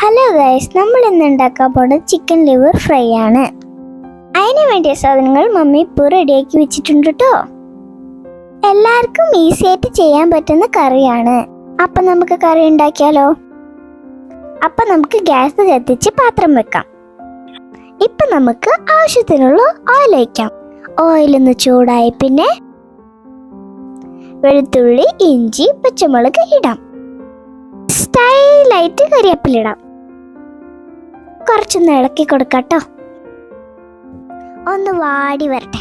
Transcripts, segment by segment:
Hello guys, നമ്മൾ ഇന്ന് ഉണ്ടാക്കാൻ പോകുന്നത് ചിക്കൻ ലിവർ ഫ്രൈ ആണ്. അതിന് വേണ്ടിയ സാധനങ്ങൾ മമ്മി ഇപ്പോൾ റെഡിയാക്കി വെച്ചിട്ടുണ്ട് കേട്ടോ. എല്ലാവർക്കും ഈസി ആയിട്ട് ചെയ്യാൻ പറ്റുന്ന കറിയാണ്. അപ്പം നമുക്ക് കറി ഉണ്ടാക്കിയാലോ? അപ്പം നമുക്ക് ഗ്യാസ് കത്തിച്ച് പാത്രം വെക്കാം. ഇപ്പം നമുക്ക് ആവശ്യത്തിനുള്ള ഓയിൽ ഒഴിക്കാം. ഓയിലൊന്ന് ചൂടായി പിന്നെ വെളുത്തുള്ളി, ഇഞ്ചി, പച്ചമുളക് ഇടാം. സ്റ്റൈലായിട്ട് കരിവേപ്പിലിടാം. കുറച്ചൊന്ന് ഇളക്കി കൊടുക്കാട്ടോ. ഒന്ന് വാടി വരട്ടെ.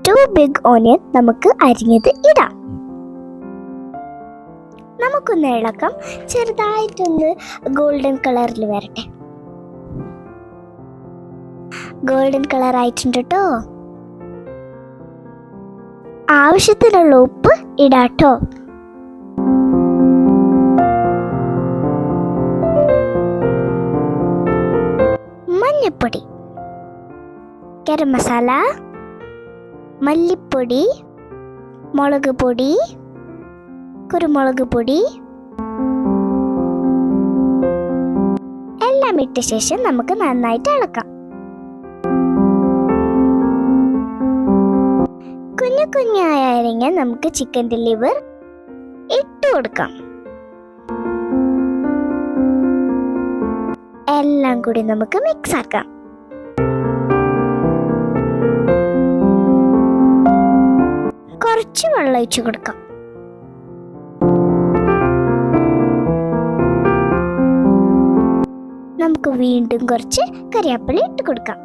2 ബിഗ് ഓണിയൻ നമുക്ക് അരിഞ്ഞത് ഇടാം. നമുക്കൊന്ന് ഇളക്കാം. ചെറുതായിട്ടൊന്ന് ഗോൾഡൻ കളറിൽ വരട്ടെ. ഗോൾഡൻ കളർ ആയിട്ടുണ്ട് കേട്ടോ. ആവശ്യത്തിനുള്ള ഉപ്പ് ഇടാട്ടോ. മഞ്ഞപ്പൊടി, ഗരം മസാല, മല്ലിപ്പൊടി, മുളക് പൊടി, കുരുമുളക് പൊടി എല്ലാം ഇട്ട ശേഷം നമുക്ക് നന്നായിട്ട് ഇളക്കാം. കുഞ്ഞു കുഞ്ഞായ അരിഞ്ഞ നമുക്ക് ചിക്കൻ്റെ ലിവർ ഇട്ട് കൊടുക്കാം. എല്ലാം കൂടി നമുക്ക് മിക്സ് ആക്കാം. കുറച്ച് വെള്ളം ഒഴിച്ചു കൊടുക്കാം. നമുക്ക് വീണ്ടും കുറച്ച് കരിവേപ്പില ഇട്ട് കൊടുക്കാം.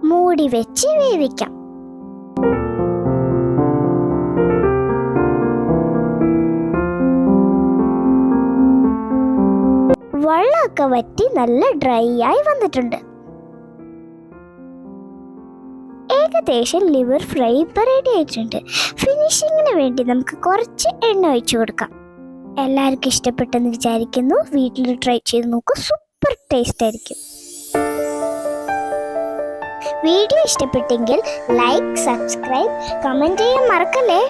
മൂടി വെച്ച് വേവിക്കാം. വെള്ളമൊക്കെ വറ്റി നല്ല ഡ്രൈ ആയി വന്നിട്ടുണ്ട്. ഏകദേശം ലിവർ ഫ്രൈ ഇപ്പം റെഡി ആയിട്ടുണ്ട്. ഫിനിഷിങ്ങിന് വേണ്ടി നമുക്ക് കുറച്ച് എണ്ണ ഒഴിച്ചു കൊടുക്കാം. എല്ലാവർക്കും ഇഷ്ടപ്പെട്ടെന്ന് വിചാരിക്കുന്നു. വീട്ടിൽ ട്രൈ ചെയ്ത് നോക്കൂ, സൂപ്പർ ടേസ്റ്റ് ആയിരിക്കും. വീഡിയോ ഇഷ്ടപ്പെട്ടെങ്കിൽ ലൈക്ക്, സബ്സ്ക്രൈബ്, കമൻറ്റ് ചെയ്യാൻ മറക്കല്ലേ.